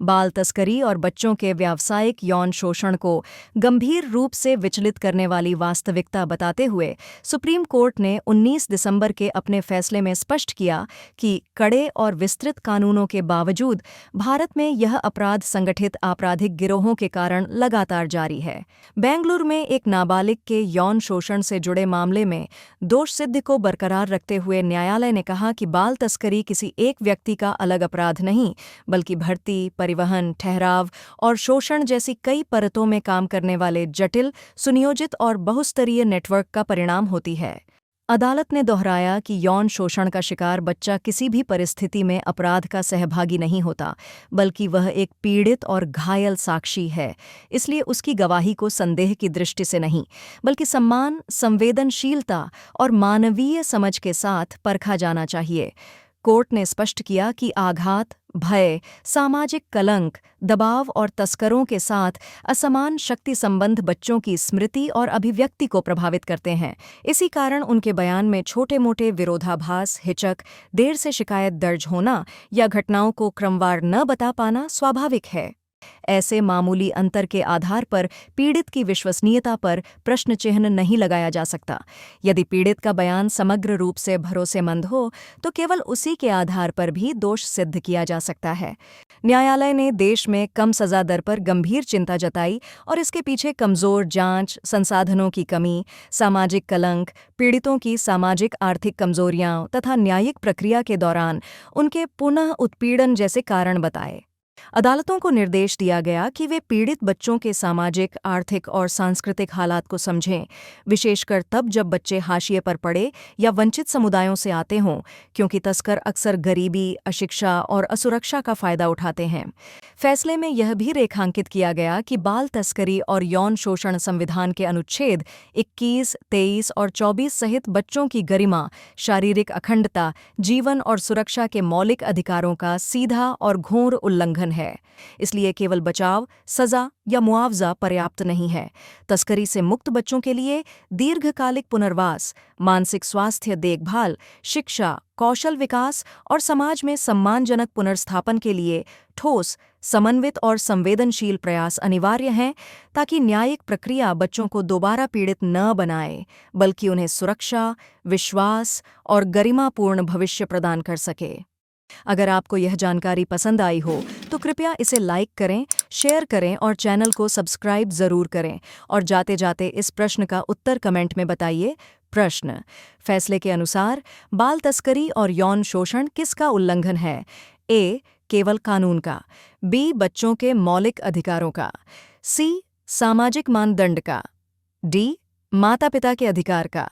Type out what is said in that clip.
बाल तस्करी और बच्चों के व्यावसायिक यौन शोषण को गंभीर रूप से विचलित करने वाली वास्तविकता बताते हुए सुप्रीम कोर्ट ने 19 दिसंबर के अपने फैसले में स्पष्ट किया कि कड़े और विस्तृत कानूनों के बावजूद भारत में यह अपराध संगठित आपराधिक गिरोहों के कारण लगातार जारी है। बेंगलुरु में एक नाबालिग के यौन शोषण से जुड़े मामले में दोष सिद्धि को बरकरार रखते हुए न्यायालय ने कहा कि बाल तस्करी किसी एक व्यक्ति का अलग अपराध नहीं, बल्कि भर्ती, परिवहन, ठहराव और शोषण जैसी कई परतों में काम करने वाले जटिल, सुनियोजित और बहुस्तरीय नेटवर्क का परिणाम होती है। अदालत ने दोहराया कि यौन शोषण का शिकार बच्चा किसी भी परिस्थिति में अपराध का सहभागी नहीं होता, बल्कि वह एक पीड़ित और घायल साक्षी है। इसलिए उसकी गवाही को संदेह की दृष्टि से नहीं, बल्कि सम्मान, संवेदनशीलता और मानवीय समझ के साथ परखा जाना चाहिए। कोर्ट ने स्पष्ट किया कि आघात, भय, सामाजिक कलंक, दबाव और तस्करों के साथ असमान शक्ति संबंध बच्चों की स्मृति और अभिव्यक्ति को प्रभावित करते हैं। इसी कारण उनके बयान में छोटे-मोटे विरोधाभास, हिचक, देर से शिकायत दर्ज होना या घटनाओं को क्रमवार न बता पाना स्वाभाविक है। ऐसे मामूली अंतर के आधार पर पीड़ित की विश्वसनीयता पर प्रश्न चिह्न नहीं लगाया जा सकता। यदि पीड़ित का बयान समग्र रूप से भरोसेमंद हो, तो केवल उसी के आधार पर भी दोष सिद्ध किया जा सकता है। न्यायालय ने देश में कम सजा दर पर गंभीर चिंता जताई और इसके पीछे कमजोर जांच, संसाधनों की कमी, सामाजिक कलंक, पीड़ितों की सामाजिक आर्थिक कमजोरियां तथा न्यायिक प्रक्रिया के दौरान उनके पुनः उत्पीड़न जैसे कारण बताए। अदालतों को निर्देश दिया गया कि वे पीड़ित बच्चों के सामाजिक, आर्थिक और सांस्कृतिक हालात को समझें, विशेषकर तब जब बच्चे हाशिए पर पड़े या वंचित समुदायों से आते हों, क्योंकि तस्कर अक्सर गरीबी, अशिक्षा और असुरक्षा का फायदा उठाते हैं। फैसले में यह भी रेखांकित किया गया कि बाल तस्करी और यौन शोषण संविधान के अनुच्छेद 21, 23 और 24 सहित बच्चों की गरिमा, शारीरिक अखंडता, जीवन और सुरक्षा के मौलिक अधिकारों का सीधा और घोर उल्लंघन है। इसलिए केवल बचाव, सजा या मुआवजा पर्याप्त नहीं है। तस्करी से मुक्त बच्चों के लिए दीर्घकालिक पुनर्वास, मानसिक स्वास्थ्य देखभाल, शिक्षा, कौशल विकास और समाज में सम्मानजनक पुनर्स्थापन के लिए ठोस, समन्वित और संवेदनशील प्रयास अनिवार्य हैं, ताकि न्यायिक प्रक्रिया बच्चों को दोबारा पीड़ित न बनाए, बल्कि उन्हें सुरक्षा, विश्वास और गरिमापूर्ण भविष्य प्रदान कर सके। अगर आपको यह जानकारी पसंद आई हो तो कृपया इसे लाइक करें, शेयर करें और चैनल को सब्सक्राइब ज़रूर करें। और जाते जाते इस प्रश्न का उत्तर कमेंट में बताइए। प्रश्न: फैसले के अनुसार बाल तस्करी और यौन शोषण किसका उल्लंघन है? ए. केवल कानून का, बी. बच्चों के मौलिक अधिकारों का, सी. सामाजिक मानदंड का, डी. माता पिता के अधिकार का।